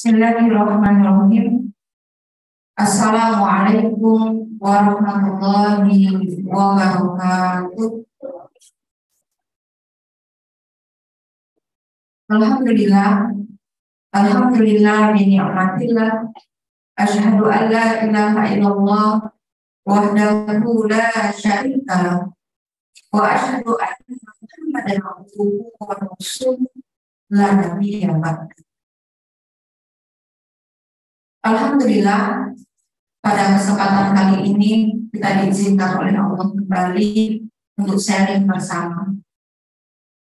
Bismillahirrahmanirrahim. Assalamualaikum warahmatullahi wabarakatuh. Alhamdulillah, Alhamdulillah bi ni'matillah. Asyhadu an la ilaha illallah wahdahu la syarika lah. Wa asyhadu anna Muhammadan abduhu wa rasuluh la nabiyya ba'da. Alhamdulillah, pada kesempatan kali ini kita diizinkan oleh Allah kembali untuk sharing bersama.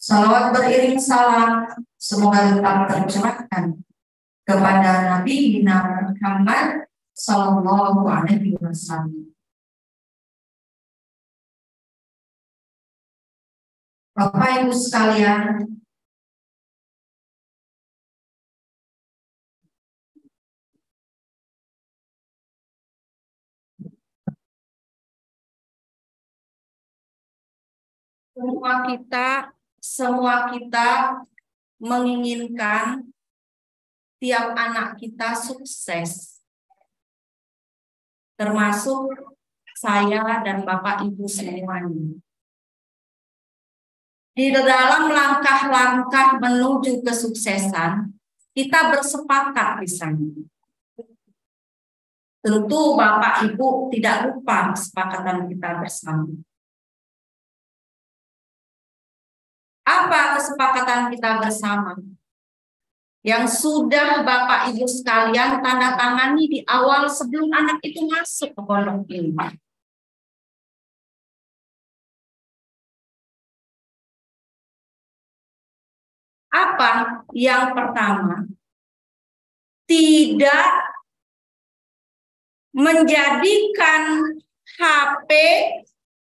Salawat beriring salam semoga tetap tercurahkan kepada Nabi Muhammad Sallallahu Alaihi Wasallam. Bapak Ibu sekalian, semua kita menginginkan tiap anak kita sukses, termasuk saya dan Bapak Ibu semuanya. Di dalam langkah-langkah menuju kesuksesan, kita bersepakat di sana. Tentu Bapak Ibu tidak lupa kesepakatan kita bersama. Apa kesepakatan kita bersama? Yang sudah Bapak Ibu sekalian tanda tangani di awal sebelum anak itu masuk ke pondok ini. Apa? Yang pertama, tidak menjadikan HP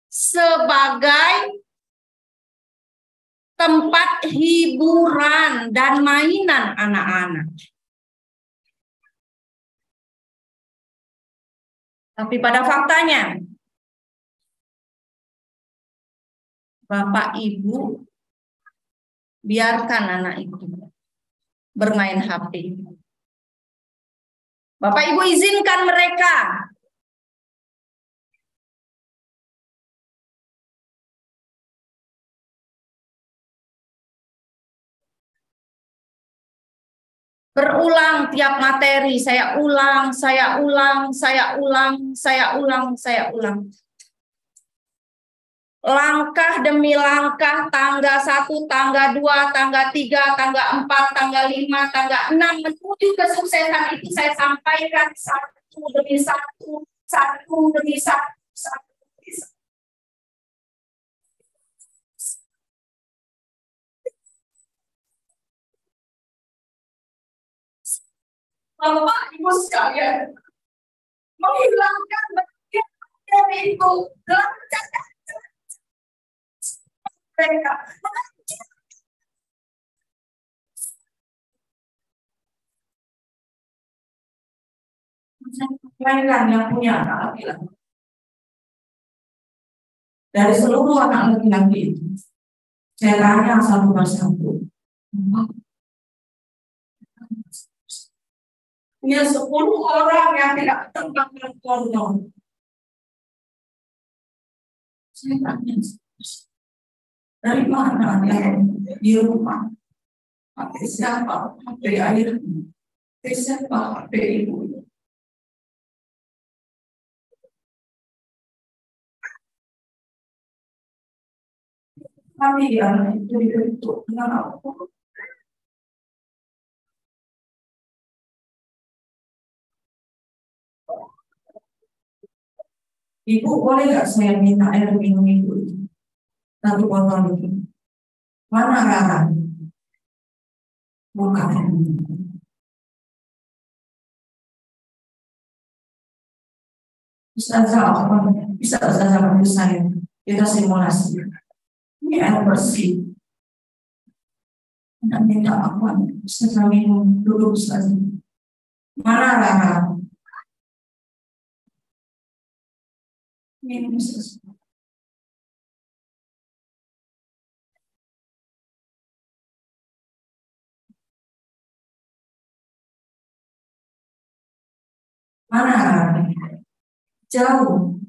sebagai tempat hiburan dan mainan anak-anak. Tapi pada faktanya, Bapak Ibu biarkan anak itu bermain HP. Bapak Ibu izinkan mereka berulang tiap materi, saya ulang. Langkah demi langkah, tangga 1, tangga 2, tangga 3, tangga 4, tangga 5, tangga 6, menuju kesuksesan itu saya sampaikan satu demi satu. Bapak Ibu sekalian, menghilangkan bagian dari itu dalam catatan mereka. Mainkan yang punya anak laki-laki. Dari seluruh anak laki-laki itu, saya tanya satu persatu. Punya 10 orang yang tidak tentang kondom. Saya tanya, dari mana yang di rumah? HP siapa? HP ayah. HP siapa? HP ibu. Kami yang itu dibentuk dengan apa? Ibu boleh nggak saya minta air minum ibu itu? Satu botol itu. Mana Rara? Bukan. Ustazah apa? Bisa Ustazah bantu saya. Kita simulasi. Ini air bersih. Nak minta apa? Ustazah minum dulu Ustazah. Mana Rara? Minum Ustazah. Mana? Jauh.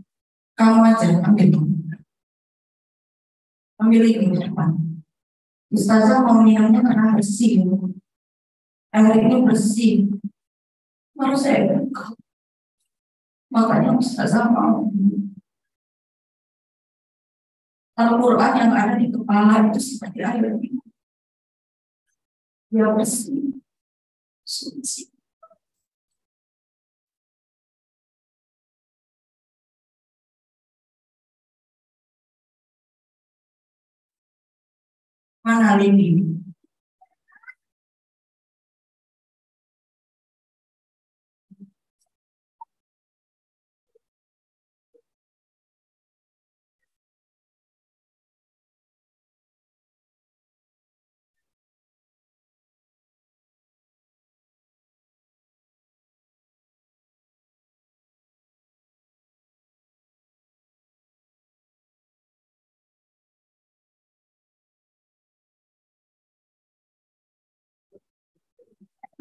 Kamu aja ambil ini ke depan. Ustazah mau minumnya karena bersih. Air ini bersih. Baru saya buka. Makanya Ustazah mau. Al-Quran yang ada di kepala itu seperti air ini. Dia bersih. Suci. Mana Lini?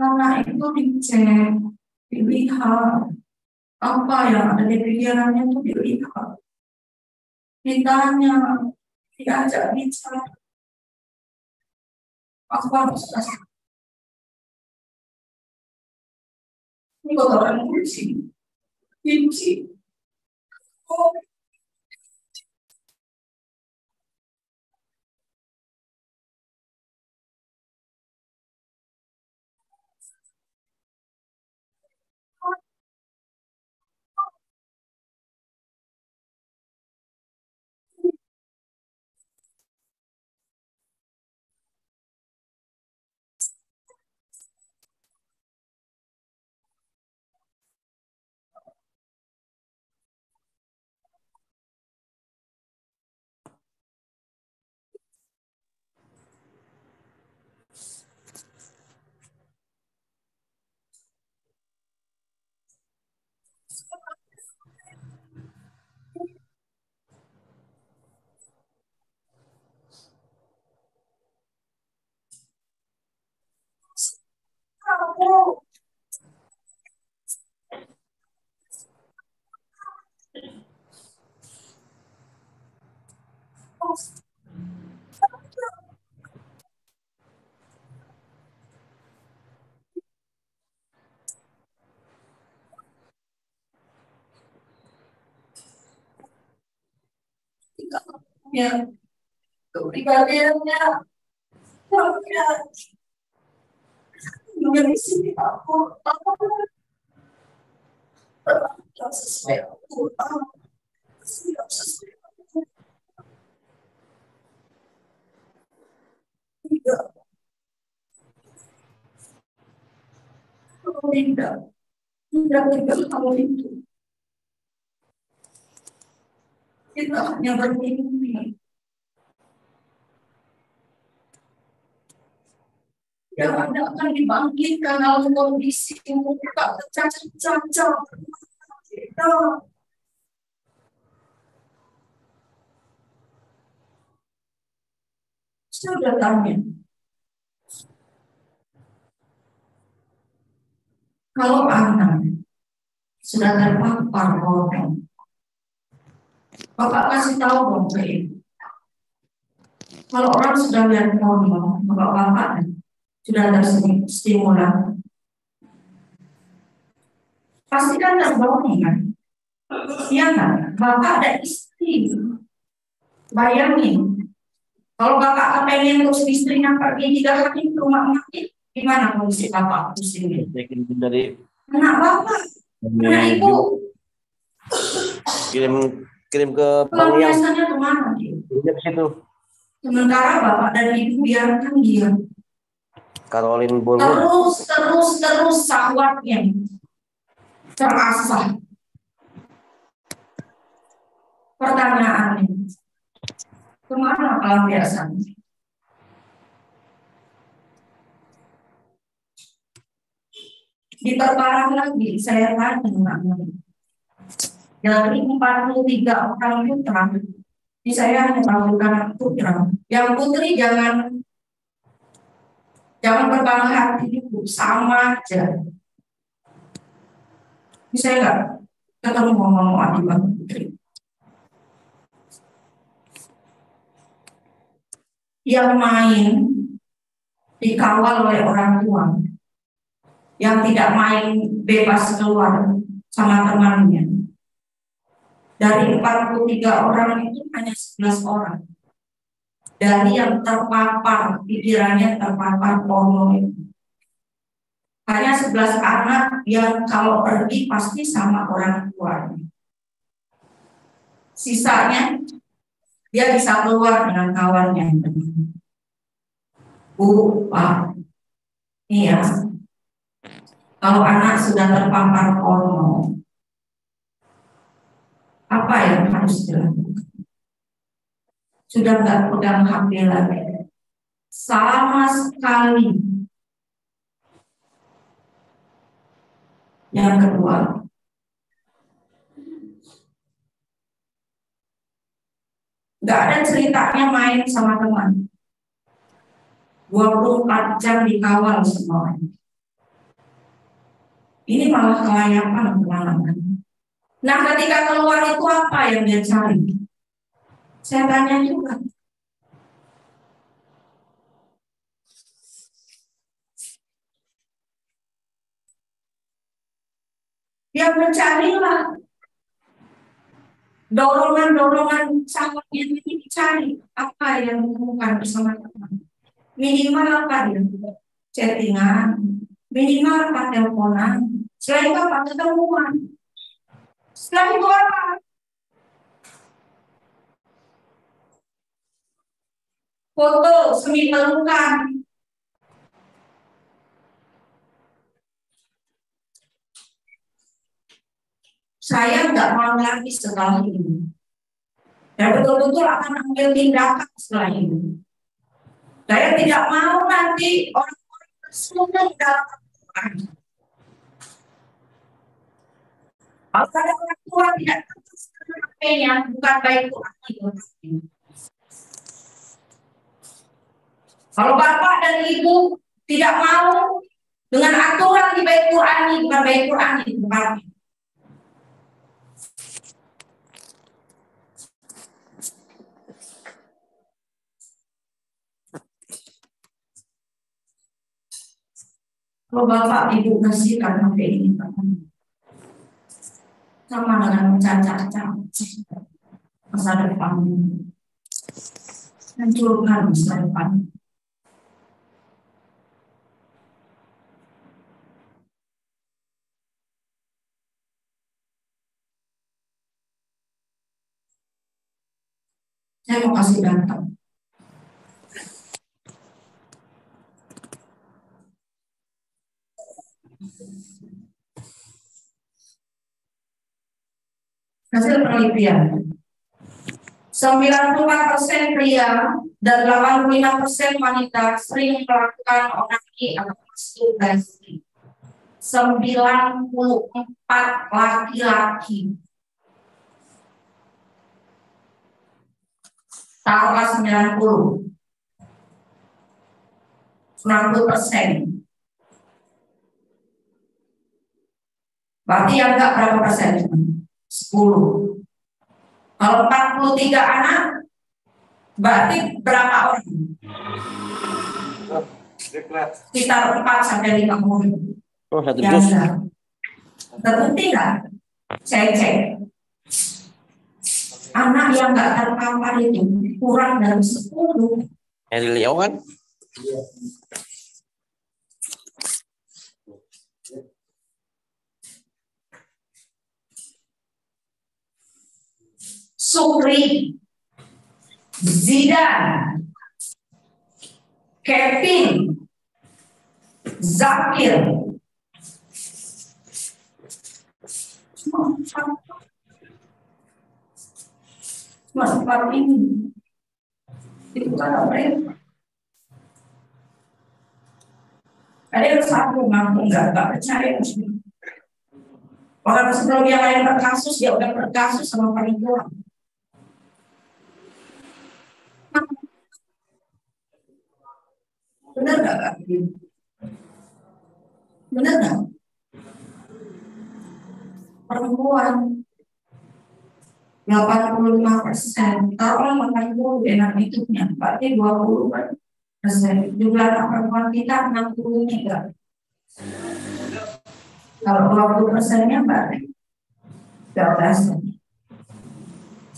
Karena itu dicek, dilihat apa yang ada di pikirannya itu dilihat, ditanya, diajak bicara, aku harus kasih. Ini kotoran kunci, oh, aku ya kepribadiannya dari sini aku sesuai aku siap sesuai aku tidak tidak tidak kamu itu kita hanya bermimpi yang ada akan dibangkitkan dalam kondisi muka tercacat-cacat kita sudah tanya kalau anak sudah terpapar orang Bapak kasih tahu dong ke ibu. Kalau orang sudah lihat porno, Bapak sudah ada stimulan, pasti kan terbawa kan? Iya kan? Bapak ada istri, bayangin. Kalau Bapak kepengen terus istrinya pergi 3 hari ke rumah sakit, gimana kondisi Bapak pusing? Dari anak Bapak, anak Ibu. Kirim ke bank yang biasanya kemana dia? Ke situ. Sementara Bapak dan Ibu biarkan dia. Caroline Bollywood. Terus syahwatnya terasah. Pertanyaannya, kemana pelampiasannya? Diperparah lagi, saya tanya dari 43 orang putra, ini saya hanya tampilkan putra. Yang putri jangan berbangga hati, Bu, sama aja. Bisa nggak ketemu ngomong Adiban Putri yang main dikawal oleh orang tua, yang tidak main bebas keluar sama temannya. Dari 43 orang itu hanya 11 orang dari yang terpapar, pikirannya terpapar porno itu. Hanya 11 anak yang kalau pergi pasti sama orang tua. Sisanya dia bisa keluar dengan kawannya. Bu, Pak, iya. Kalau anak sudah terpapar porno, apa yang harus dilakukan? Sudah nggak pegang HP lagi sama sekali. Yang kedua, nggak ada ceritanya main sama teman. 24 jam dikawal semua. Ini malah kelayapan kemana-mana. Nah, ketika keluar itu apa yang dia cari? Saya tanya juga. Dia mencarilah dorongan-dorongan syahwat yang ini dicari. Apa yang ditemukan bersama teman? Minimal apa dia? Chattingan, minimal apa teleponan, setelah itu apa ketemuan, setelah itu apa? Foto semi pelukan. Saya nggak mau lagi setelah ini. Dan betul-betul akan ambil tindakan setelah ini. Saya tidak mau nanti orang-orang tersungguh dalam Al-Quran. Kalau ada orang tua tidak terus HP-nya, bukan baik Quran itu. Kalau bapak dan ibu tidak mau dengan aturan di baik Quran ini, bukan baik Quran itu. Kalau bapak ibu kasihkan HP ini, sama dengan mencacat masa depan, hancurkan masa depan. Saya mau kasih data. Hasil penelitian, 94% pria dan 85% wanita sering melakukan onani atau masturbasi. 94 laki-laki, taruhlah 90%. Berarti yang enggak berapa persen? 10. Kalau 43 anak, berarti berapa orang? Sekitar 4-5 orang. Oh, satu Yang dus. terbukti nggak? Saya cek. Anak yang nggak terpapar itu kurang dari 10. Yang di Leo kan? Sukri, Zidan, Kevin, Zakir, cuma empat ini. Itu kan mereka. Ada yang satu mampu nggak percaya. Orang sebelum yang lain berkasus, dia udah berkasus sama perempuan. Benar nggak? Benar nggak? perempuan 85%. Taruhlah 80 enak hidupnya, berarti 20%. Jumlah anak perempuan kita 63. Kalau 20%-nya berarti 13.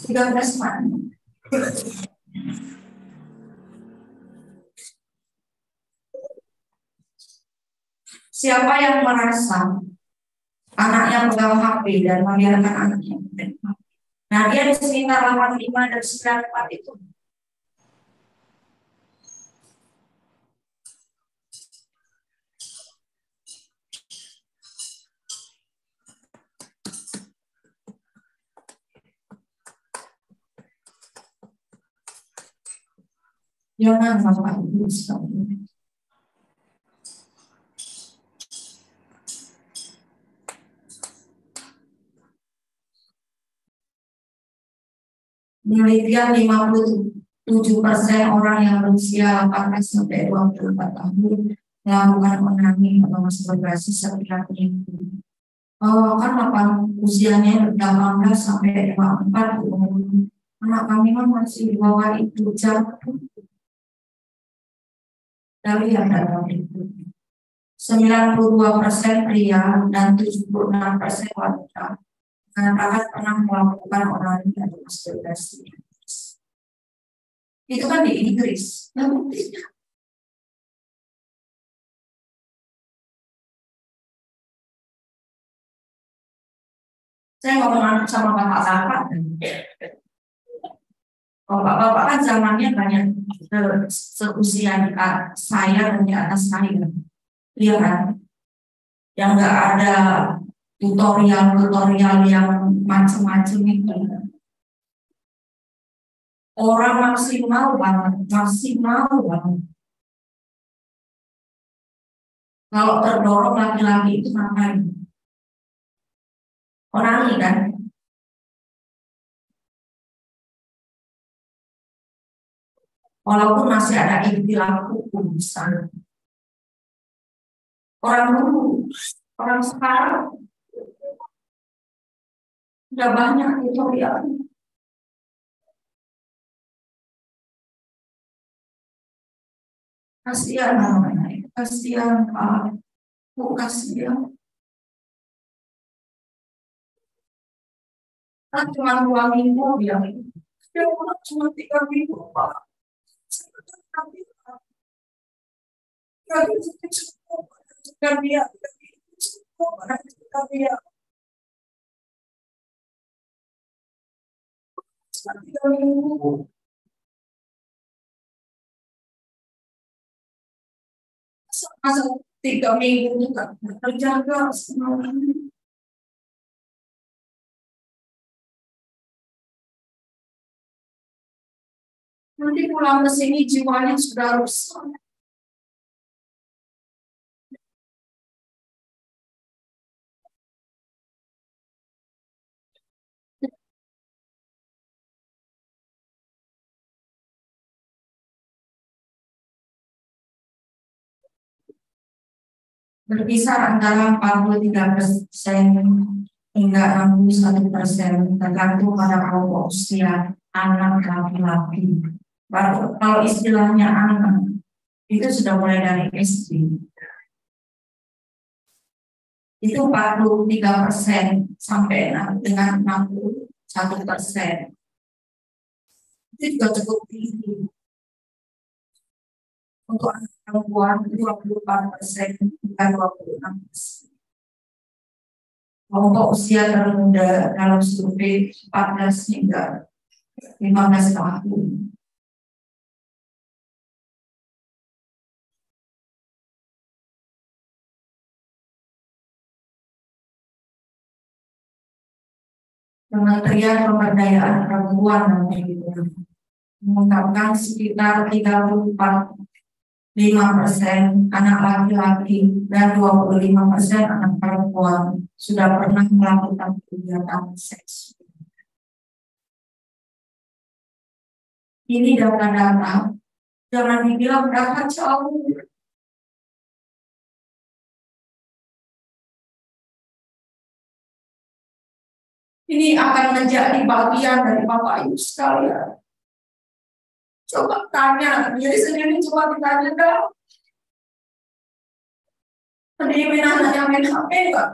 13 mana? Siapa yang merasa anaknya pegang HP dan membiarkan anaknya pegang HP? Nah, dia di sekitar 85 dan 94 itu. Jangan Bapak Ibu sekalian. Penelitian 57% orang yang berusia 18 sampai 24 tahun melakukan onani atau masturbasi setiap minggu. Kan usianya 18 sampai 24, anak kami kan masih di bawah itu jam. Dari yang dalam itu 92% pria dan 76% wanita mengatakan pernah melakukan onani atau masturbasi. Itu kan di Inggris. Saya ngomong sama bapak-bapak. Kalau bapak-bapak kan zamannya banyak seusia saya dan di atas saya. Iya kan? Yang nggak ada tutorial yang macam-macam itu. Orang masih mau banget. Kalau terdorong laki-laki itu ngapain? Orang ini kan? Walaupun masih ada istilah hukum di sana. Orang dulu, orang sekarang udah banyak tutorial. Kasihan namanya, kasihan Pak, kasihan. Kan cuma 2 minggu dia, cuma 3 minggu Pak. Masa 3 minggu juga terjaga semuanya. Nanti pulang ke sini jiwanya sudah rusak. Berkisar antara 43% hingga 61%, tergantung pada kelompok usia anak laki-laki. Kalau istilahnya anak itu sudah mulai dari SD. Itu 43% sampai dengan 61%. Itu juga cukup tinggi. Untuk anak perempuan 24% hingga 26%. Kelompok usia termuda dalam survei 14 hingga 15 tahun. Kementerian Pemberdayaan Perempuan mengungkapkan sekitar 34,5% anak laki-laki dan 25% anak perempuan sudah pernah melakukan kegiatan seks. Ini data-data, jangan dibilang data jauh. Ini akan menjadi bagian dari Bapak Ibu sekalian. Coba tanya, diri sendiri coba ditanya dong. Pendidikan anak yang main HP enggak?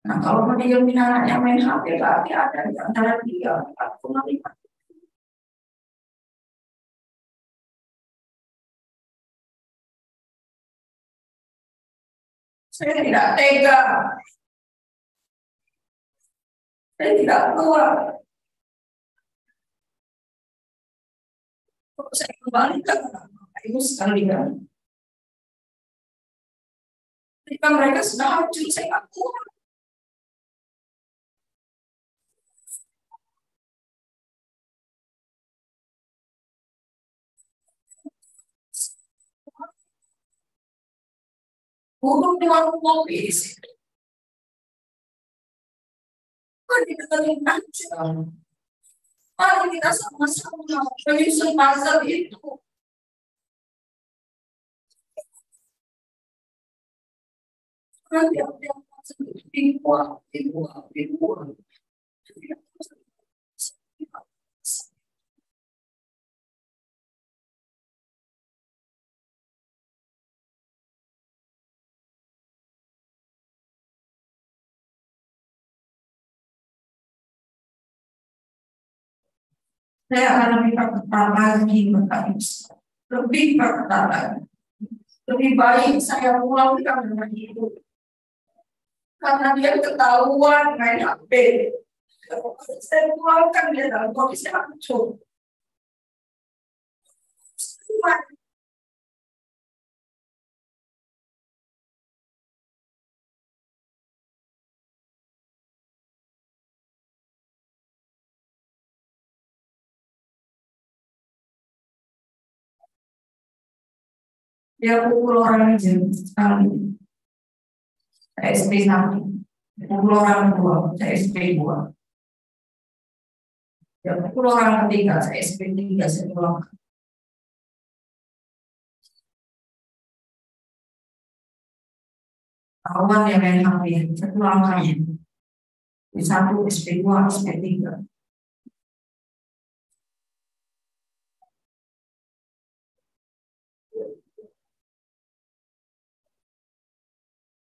Nah, kalau pendidikan anak yang main HP berarti ada di antara dia 45. Saya tidak tega. Saya tidak keluar. Saya kembalikan Ibu sekalian. Ketika mereka sudah hancur, saya tidak keluar. Duduk di warung kopi di situ. Mari kita aja. Mari kita sama-sama menyusun puzzle itu. Nanti yang puzzle itu dibuat. Saya akan lebih perketat lagi, lebih perketat lagi. Lebih baik saya pulang dengan ibu, karena dia ketahuan main HP. Saya pulangkan dia dalam kondisi hancur. Dia pukul orang jam sekali. Saya SP1. Pukul orang dua, saya SP2. Dia pukul orang ketiga, saya SP3, saya pulang. Kawan yang main HP, saya pulangkan. Di satu SP2, SP3.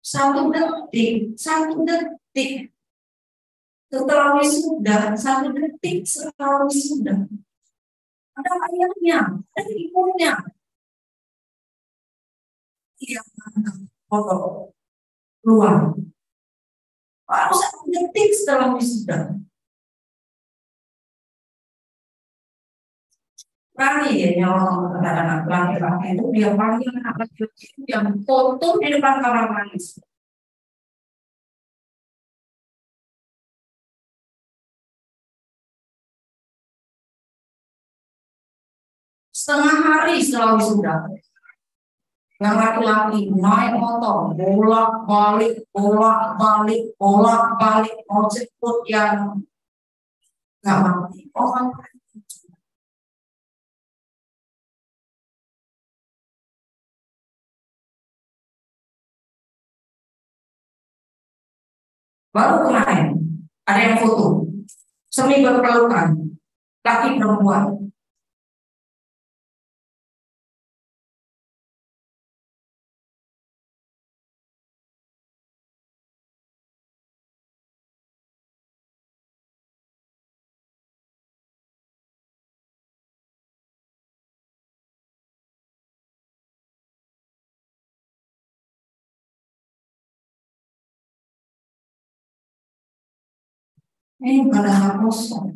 Satu detik setelah wisuda, 1 detik setelah wisuda, ada ayahnya, ada ibunya yang foto keluar. Baru 1 detik setelah wisuda. Berani ya nyolong anak laki-laki itu, dia panggil anak laki-laki yang foto di depan kamar mandi. Setengah hari setelah wisuda, yang laki-laki naik motor bolak-balik, mau jemput yang nggak mati. Orang baru kemarin ada yang foto semi berpelukan laki perempuan. Ini padahal kosong.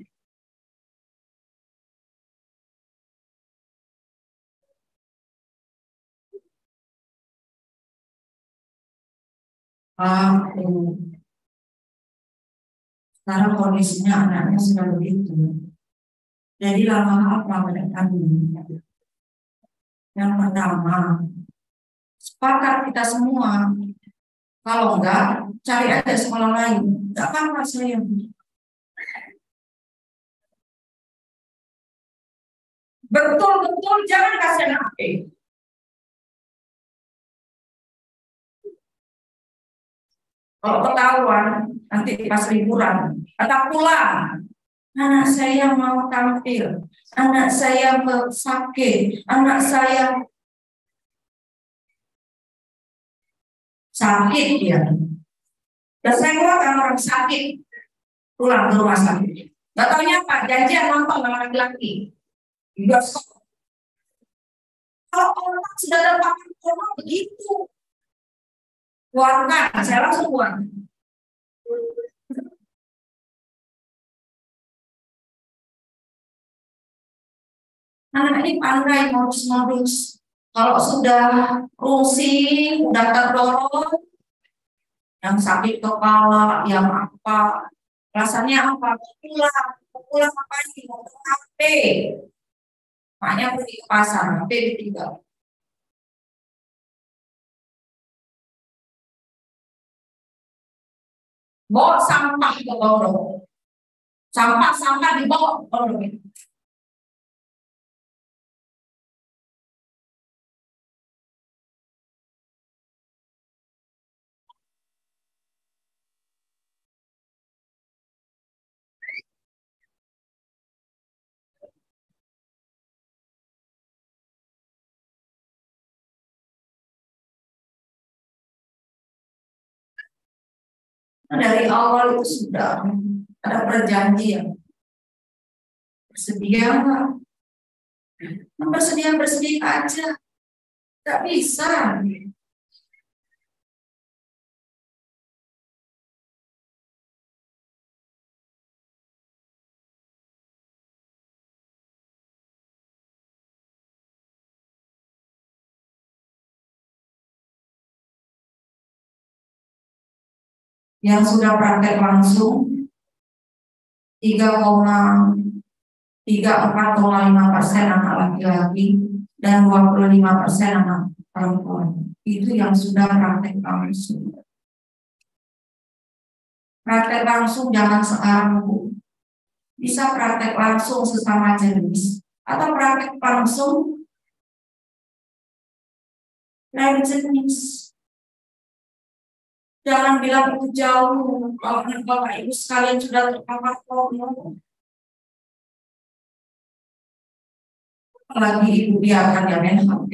Sekarang kondisinya anaknya sudah begitu. Jadi lama apa mereka ini? Yang pertama, sepakat kita semua. Kalau enggak, cari aja sekolah lain. Enggak apa-apa saya. Betul-betul jangan kasih HP. Kalau ketahuan nanti pas liburan atau pulang, anak saya mau tampil, anak saya sakit, anak saya sakit ya. Dan saya keluarkan orang sakit pulang ke rumah sakit. Gak taunya apa, janjian nonton sama laki-laki di bioskop. Kalau orang sudah dapat corona begitu, keluarkan, saya langsung keluar. Anak ini pandai modus-modus. Kalau sudah pusing, udah terdorong, yang sakit kepala, yang apa, rasanya apa? Pulang apa sih? Mau ke HP. Makanya pergi ke pasar, HP ditinggal. Bawa sampah ke lorong. Sampah dibawa ke lorong. Dari awal itu sudah ada perjanjian. Bersedia nggak? Bersedia aja. Nggak bisa. Yang sudah praktek langsung 3,34,5% anak laki-laki dan 25% anak perempuan. Itu yang sudah praktek langsung. Praktek langsung jangan sekarang, Bu. Bisa praktek langsung sesama jenis atau praktek langsung lain jenis. Jangan bilang itu jauh kalau Bapak Ibu sekalian sudah terpapar corona. Apalagi Ibu biarkan yang main HP.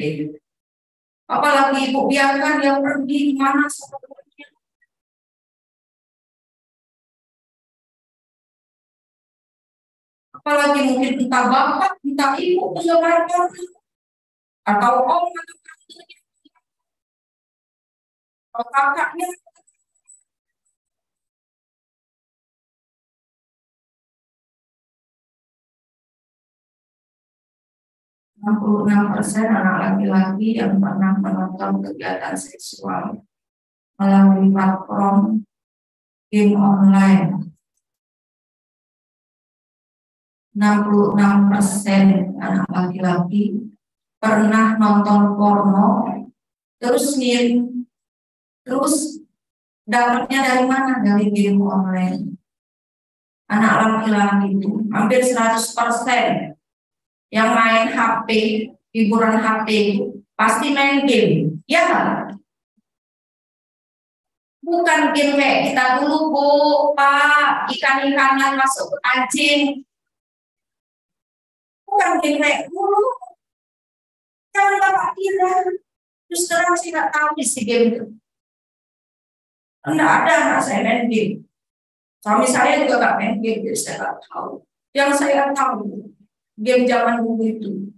Apalagi Ibu biarkan yang pergi kemana sebetulnya. Apalagi mungkin entah Bapak, entah Ibu penyebar corona. Atau om atau tantenya. Atau kakaknya. 66% anak laki-laki yang pernah menonton kegiatan seksual melalui platform game online. 66% anak laki-laki pernah nonton porno, terus dapatnya dari mana? Dari game online. Anak laki-laki itu hampir 100% yang main HP, hiburan HP pasti main game, ya kan? Bukan game kayak kita dulu, Bu, Pak, ikan-ikanan masuk ke pancing. Bukan game kayak dulu. Jangan Bapak kira. Terus terang sih nggak tahu isi game itu. Enggak ada anak saya main game. Suami saya juga nggak main game, jadi saya nggak tahu. Yang saya tahu game zaman dulu itu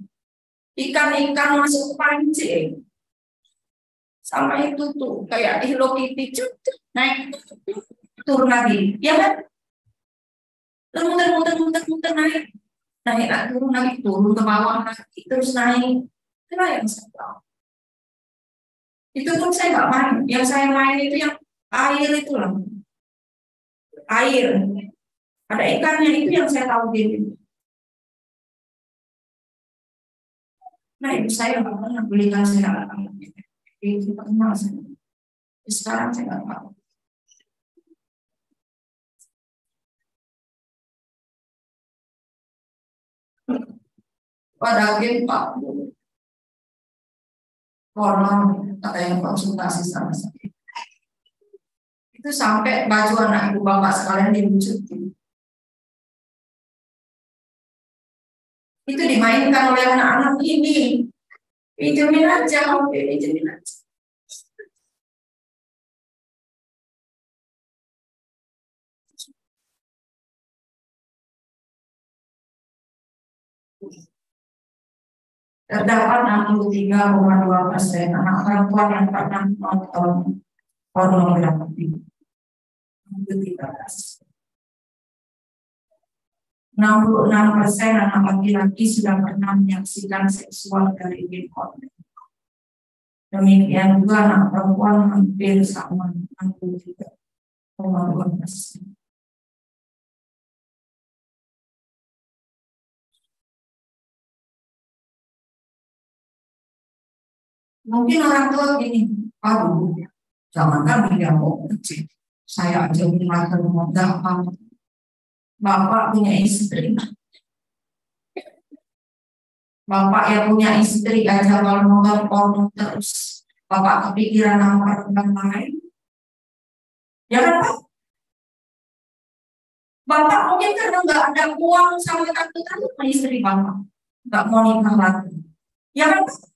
ikan-ikan masuk ke pancing sama itu tuh kayak Hello Kitty naik turun lagi, ya kan? Muter naik turun ke bawah lagi terus naik. Itulah yang saya tahu. Itu pun saya nggak main. Yang saya main itu yang air itu lah, air ada ikannya, itu yang saya tahu game. Nah, ibu saya nggak pernah belikan saya itu pernah saya. Sekarang saya nggak tahu. Pada game 40 konon ada yang konsultasi sama saya. Itu sampai baju anak ibu bapak sekalian dilucutin. Itu dimainkan oleh anak-anak ini. Pinjemin aja, oke, pinjemin aja. Terdapat 63,2% anak perempuan yang pernah menonton pornografi. 66% anak laki-laki sudah pernah menyaksikan seksual dari game online. Demikian juga anak perempuan hampir sama, 63,2%. Mungkin orang tua gini, aduh, jangan kan dia mau kecil. Saya aja punya rumah gampang. Bapak punya istri. Bapak yang punya istri aja kalau nonton porno terus, bapak kepikiran sama orang lain. Ya kan Pak? Bapak mungkin karena nggak ada uang sama tante-tante sama istri bapak, nggak mau nikah lagi. Ya kan Pak?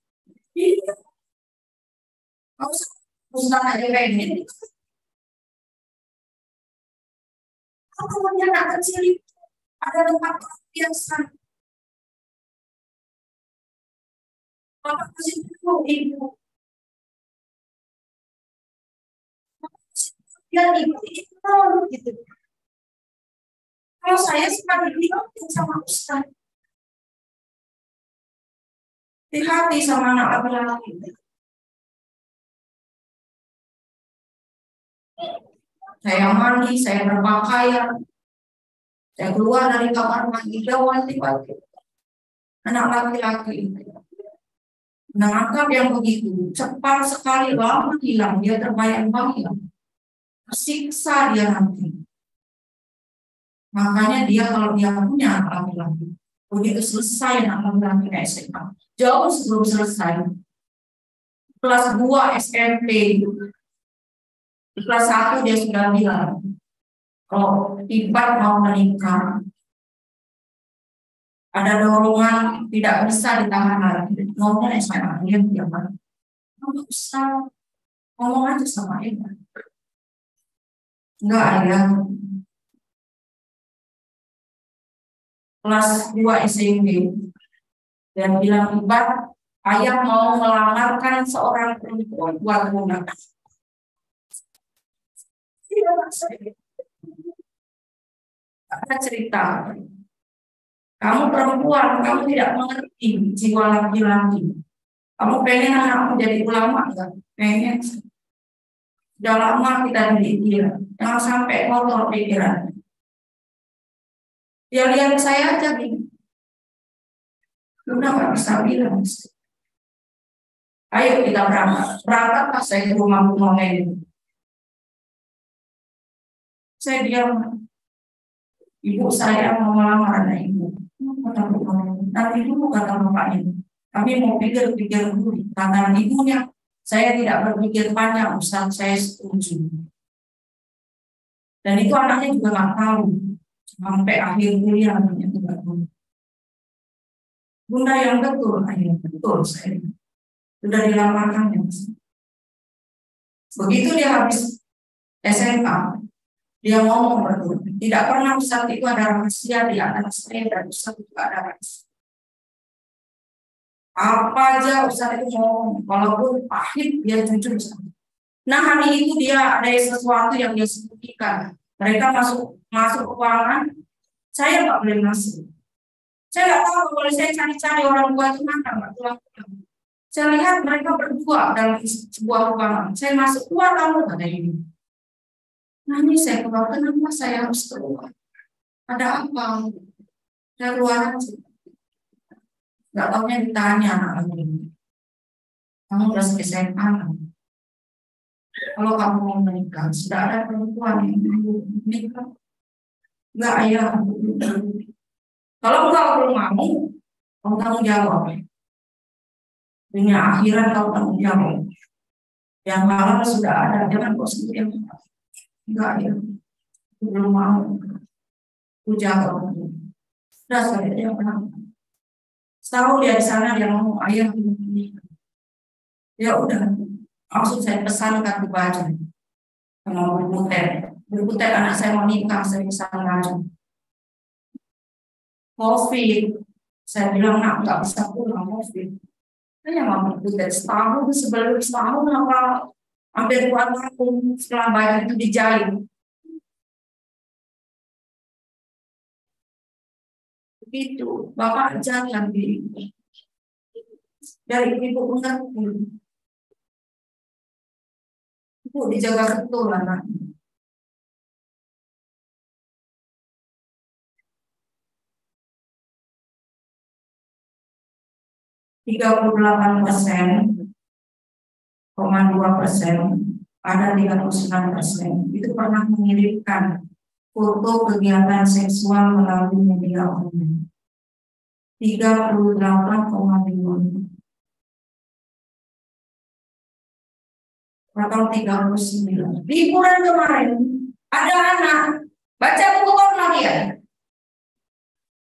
Iya. Nggak usah usaha aja kayak gini. Kalau punya anak kecil itu ada tempat biasa. Bapak kasih tahu ibu. Ya ibu itu gitu. Kalau saya suka dibilang sama Ustaz, hati-hati sama anak laki-laki. Saya mandi, saya berpakaian, saya keluar dari kamar mandi, wanti-wanti. Anak laki-laki menangkap yang begitu cepat sekali, lama hilang, dia terbayang-bayang, tersiksa dia nanti. Makanya dia kalau dia punya anak laki-laki, begitu selesai anak laki-laki SMA, jauh sebelum selesai, kelas 2 SMP, di kelas 1 dia sudah bilang, kalau tiba mau menikah, ada dorongan tidak bisa ditahan lagi. Ngomongnya sama dia bilang, nggak usah, ngomong aja sama Eva. Enggak ada. Kelas 2 SMP dan bilang, Ibat, ayah mau melamarkan seorang perempuan buat menggunakan. Ada cerita, kamu perempuan, kamu tidak mengerti jiwa laki-laki. Kamu pengen anakmu jadi ulama enggak? Pengen. Sudah lama kita didik dia, jangan sampai kotor pikiran. Ya lihat saya aja nih. Udah nggak bisa bilang. Ayo kita berangkat. Berangkat pas saya ke rumah ini. Saya diam. Ibu saya mau melamar anak ibu. Kata Bu, nanti dulu kata bapaknya. Kami mau pikir-pikir dulu. Kata ibunya, saya tidak berpikir panjang, Ustaz, saya setuju. Dan itu anaknya juga nggak tahu. Sampai akhir kuliah anaknya juga tahu. Bunda yang betul, ayah betul saya. Sudah dilamarkannya. Begitu dia habis SMA, dia ngomong betul. Tidak pernah Ustaz itu ada rahasia di antara saya dan Ustaz itu ada rahasia. Apa aja Ustaz itu ngomong, walaupun pahit dia jujur. Nah hari itu dia ada sesuatu yang dia sembunyikan. Mereka masuk ruangan, saya nggak boleh masuk. Saya nggak tahu, boleh saya cari-cari orang tua itu mana, nggak pulang. Saya lihat mereka berdua dalam sebuah ruangan. Saya masuk, keluar kamu kata ini. Nah ini saya keluar, kenapa saya harus keluar? Ada apa? Saya keluar aja. Nggak tahunya ditanya anak ini. Kamu udah SMA kan? Kalau kamu mau menikah, sudah ada perempuan yang mau menikah? Enggak, ayah. Kalau engkau belum mau, kamu tanggung jawab. Dunia akhirat kau tanggung jawab. Yang halal sudah ada, jangan kau sendiri yang halal. Enggak ya, belum mau. Aku jaga. Udah saya dia pernah. Setahu dia di sana dia mau ayah ini. Ya udah, langsung saya pesankan ke baju sama berbutet. Berbutet anak saya mau nikah, saya pesan baju. COVID, saya bilang nak nggak bisa pulang COVID. Hanya mau berbutet setahun apa hampir 2 tahun setelah baju itu dijahit. Begitu, Bapak jangan dari ibu mengerti. Ibu dijaga betul anak. %38,2%, ada 39% itu pernah mengirimkan foto kegiatan seksual melalui media online. 38,5 atau 39. Liburan kemarin ada anak baca buku porno dia.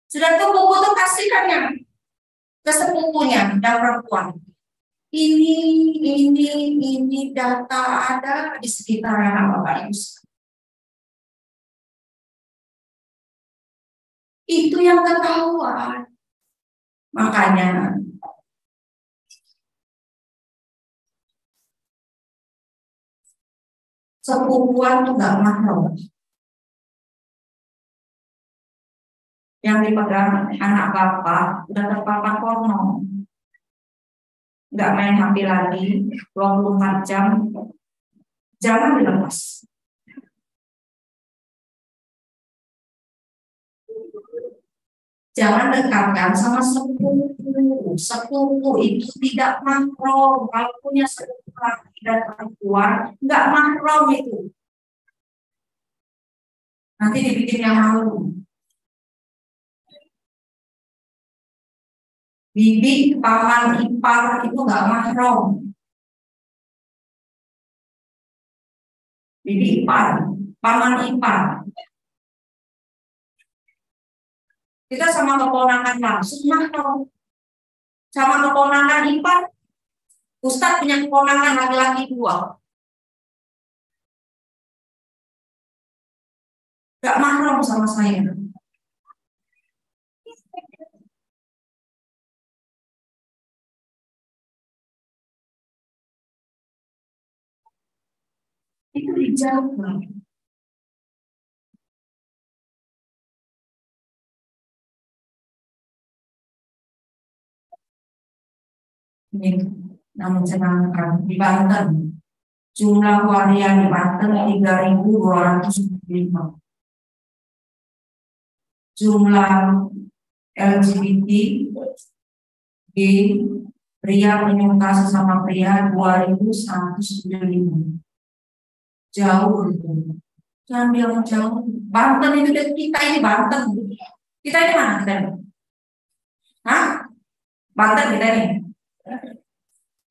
Sudah tuh buku tuh kasihkannya ke sepupunya dan perempuan. Ini data ada di sekitar anak Bapak Ibu. Itu yang ketahuan. Makanya sepupuan tuh gak mahal. Yang dipegang anak bapak udah terpapar porno. Nggak main HP lagi 24 jam, jangan dilepas. Jangan dekatkan sama sepupu. Sepupu itu tidak mahram. Kalau punya sepupu laki dan perempuan, nggak mahram itu. Nanti dibikin yang malu. Bibi, paman, ipar itu nggak mahram. Bibi, ipar, paman, ipar. Kita sama keponakan langsung mahram. Sama keponakan ipar, Ustadz punya keponakan laki-laki 2. Gak mahram sama saya. Itu dijaga. Ini namun menyenangkan di Banten. Jumlah harian di Banten 3.205. Jumlah LGBT gay pria penyuka sesama pria 2.195. Jauh itu. Jangan bilang jauh. Banten itu kita ini Banten. Kita ini mana kita? Hah? Banten kita ini.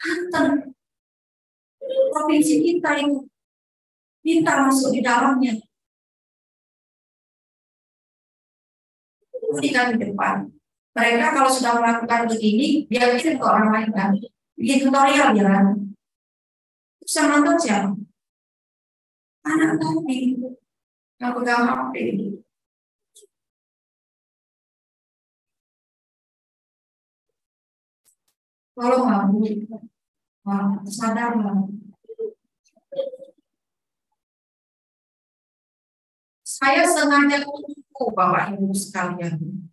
Banten. Provinsi kita itu. Kita masuk di dalamnya. Di depan. Mereka kalau sudah melakukan begini, dia kirim ke orang lain kan. Bikin tutorial ya kan. Bisa nonton siapa? Anak tadi yang pegang HP. Kalau nggak sadarlah. Saya sengaja tunggu Bapak Ibu sekalian.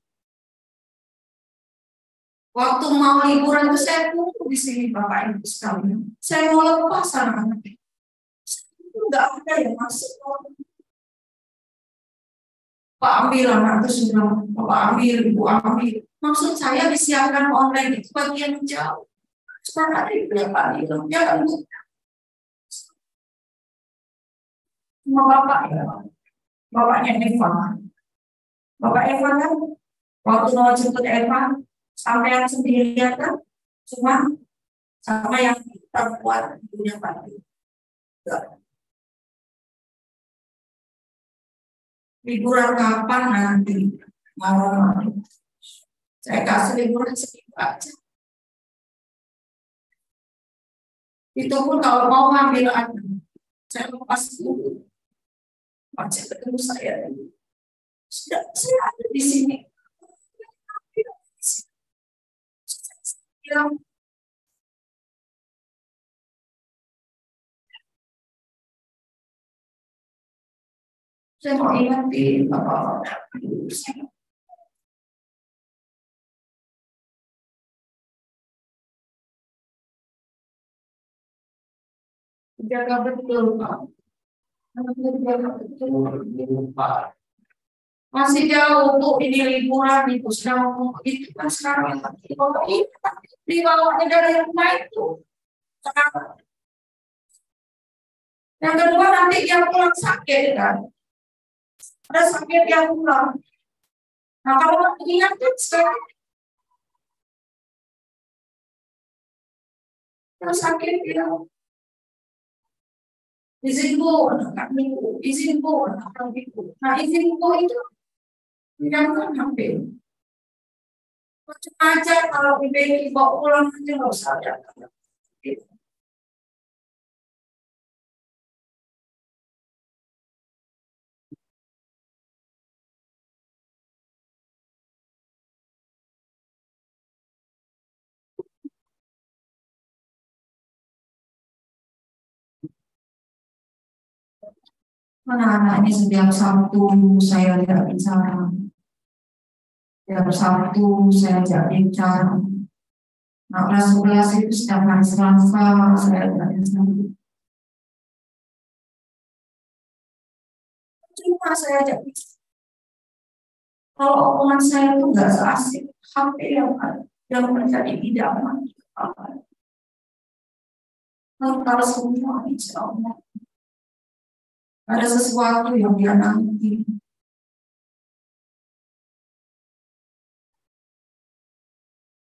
Waktu mau liburan itu saya tunggu di sini Bapak Ibu sekalian. Saya mau lepas anak-anak. Enggak ada yang masuk. Pak ambil anak itu sudah, Bapak ambil, Ibu ambil. Maksud saya disiarkan online itu bagian jauh. Sekarang ada berapa itu? Ya kan Bu? Sama Bapak ya. Bapaknya Eva. Bapak Eva kan waktu mau jemput Eva sampai yang sendirian kan cuma sama yang perempuan punya Pak. liburan kapan nanti? Mau saya kasih liburan sedikit aja. Itu pun kalau mau ngambil anak, saya lepas dulu. Macam ketemu saya, sudah saya ada di sini. Bilang, saya mau ingatin bapak saya. Jaga betul Pak. Jaga betul Pak. Masih jauh Bu, ini liburan itu sudah mau itu kan sekarang ini dibawanya dari rumah itu. Sekarang. Yang kedua nanti dia pulang sakit kan. Ada sakit yang pulang. Nah kalau ingat kan sekarang kalau sakit dia izin Bu, anak minggu, izin Bu, anak minggu. Nah izin Bu itu yang kan hampir. Macam aja kalau IBK bawa pulang aja nggak usah ada. Anak-anak ini setiap Sabtu saya tidak bicara. Setiap Sabtu saya tidak bicara. Nah, kelas 11 itu setiap hari Selasa saya tidak bicara. Cuma saya ajak bicara. Kalau omongan saya itu nggak seasik HP yang menjadi idaman. Kalau semua insya Allah ada sesuatu yang dia nanti.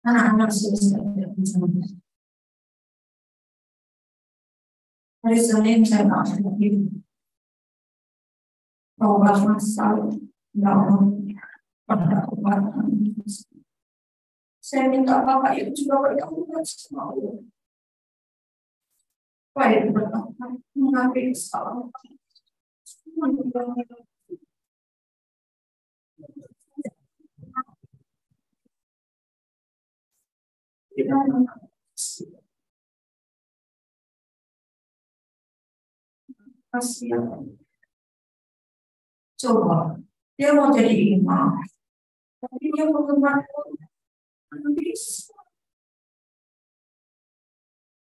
Anak-anak sudah tidak bisa. Hari Senin saya maafkan diri. Obat masalah, pada obat. Saya minta Bapak itu juga berkomunikasi sama Allah. Baik berkata, mengambil salah. Kasihan. Coba, dia mau jadi imam, tapi dia mau kembali bisa.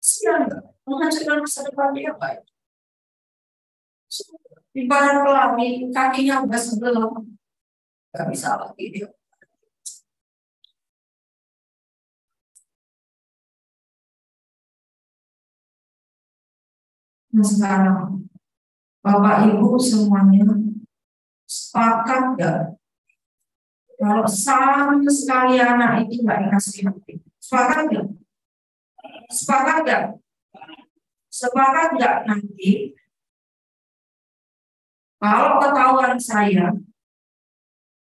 Siang, menghancurkan masa depan dia baik. Di badan pelangi, kakinya udah sebelah, nggak bisa lagi dia. Nah sekarang, Bapak Ibu semuanya sepakat gak? Kalau sama sekali anak itu nggak dikasih hati, sepakat gak? Sepakat gak? Sepakat gak nanti? Kalau ketahuan saya,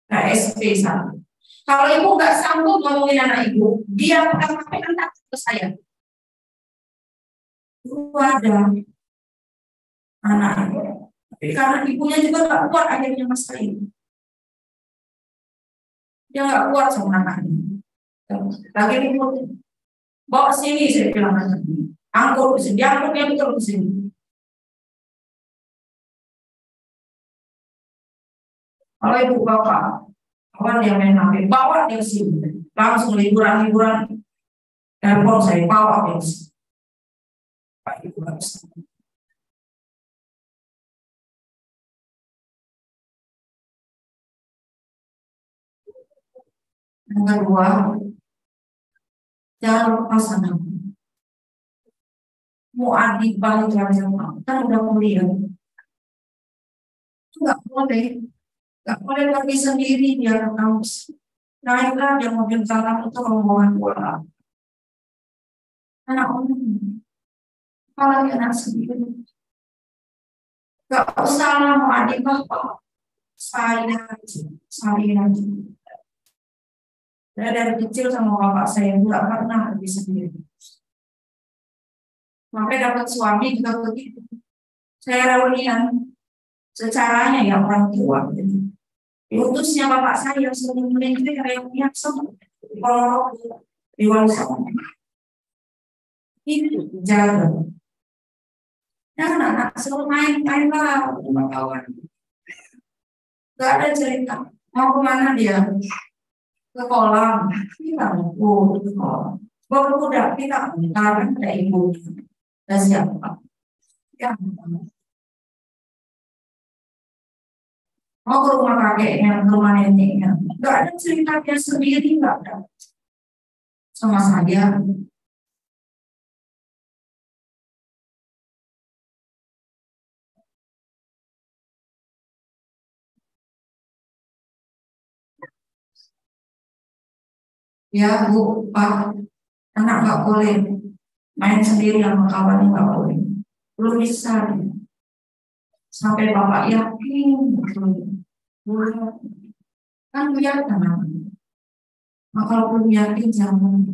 KSP sana. Kalau ibu nggak sanggup ngomongin anak ibu, dia akan sampaikan ke saya. Itu ada anak ibu. Tapi karena ibunya juga nggak kuat akhirnya mas ini. Dia nggak kuat sama anaknya. Lagi ibu bawa sini saya bilang anaknya. Angkut ke sini, angkutnya betul ke sini. Kalau ibu bapak, kawan yang main HP, bawa dia ke sini. Langsung liburan-liburan. Telepon saya bawa dia ke sini. Pak Ibu harus. Yang kedua, jangan lupa pasangan. Mau adibah kan udah kuliah. Itu nggak boleh pergi sendiri dia ke kampus. Naiklah dia mobil kanan itu rombongan pulang. Anak umum, apalagi anak sendiri. Gak usah mau adik bapak. saya dari kecil sama bapak saya nggak pernah pergi sendiri. Sampai dapat suami juga begitu. Saya reunian, secaranya ya orang tua. Diutusnya bapak saya sering meneliti reunian sama kalau di Walsama. Itu jaga. Dan anak suruh main-main lah sama kawan. Gak ada cerita. Mau kemana dia? Ke kolam. Kita mau ke kolam. Bawa kuda kita karena ada ibu. Dan siapa? Ya. Mau ke rumah kakeknya, ke rumah neneknya. Gak ada ceritanya sendiri, gak ada. Sama saya. Ya Bu, Pak, anak nggak boleh main sendiri sama kawan, nggak boleh. Belum bisa. Sampai bapak yakin, boleh. Kan kelihatan. Nah, kalau belum yakin jangan.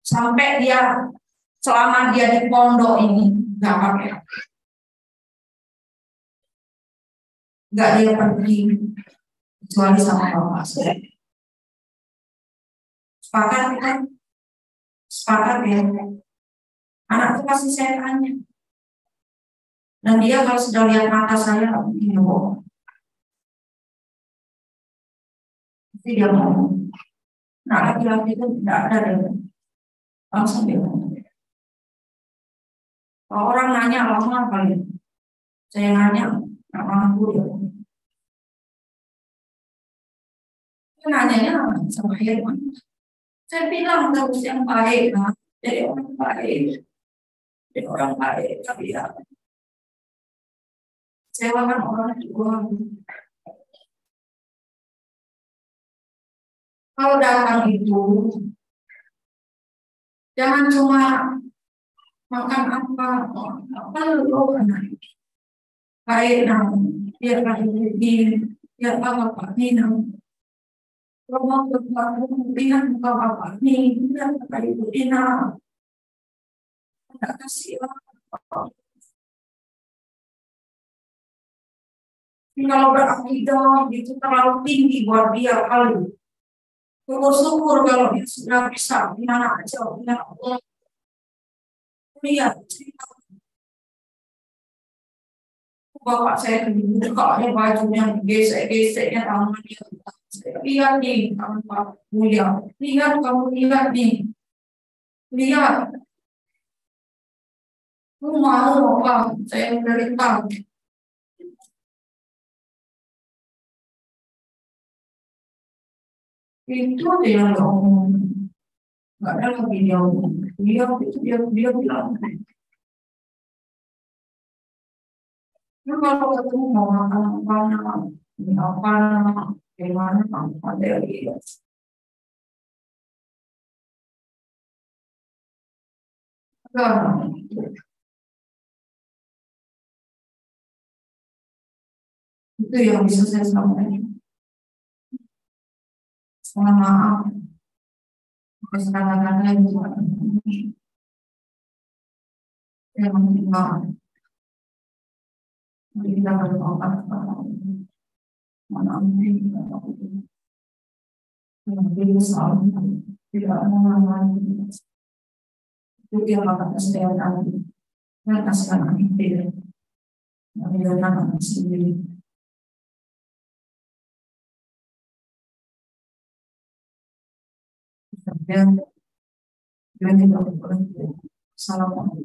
Sampai dia selama dia di pondok ini nggak pakai, nggak dia pergi kecuali sama bapak saya. Sepakat kan? Sepakat ya. Anak itu pasti saya tanya. Dan dia kalau sudah lihat mata saya, dia bohong. Pasti dia ngomong. Nah, laki-laki itu tidak ada dia. Langsung dia ngomong. Kalau orang nanya lama kali, saya nanya, nggak mampu ya. Dia nanyanya sama Herman. Saya bilang terus yang baik, nah, jadi orang baik, tapi ya, sewakan orang tua. Kalau datang itu, jangan cuma makan apa lo anak baik namun biar bapak minum. Kalau mau berbangun lihat muka bapak nih, lihat muka ibu Ina, tidak kasih kalau berakidah itu terlalu tinggi buat dia kali. Syukur kalau dia sudah bisa gimana aja, ya Allah. Lihat cerita bapak saya buka bajunya gesek-geseknya tangannya. Lihat nih, kamu lihat. Lihat kamu lihat nih. Lihat. Lu mau apa? Saya beritahu. Itu dia yang ngomong. Nggak ada lagi dia ngomong. Dia bilang. Nah, kalau ketemu mau makan apa, gimana ada lagi. Itu yang bisa saya sampaikan. Mohon maaf. Kesalahan-kesalahan juga. Yang meninggal. Kita berdoa mana mungkin tidak mengalami itu dia akan kesehatan dan kesehatan itu menjadikan sendiri. Dan juga salam.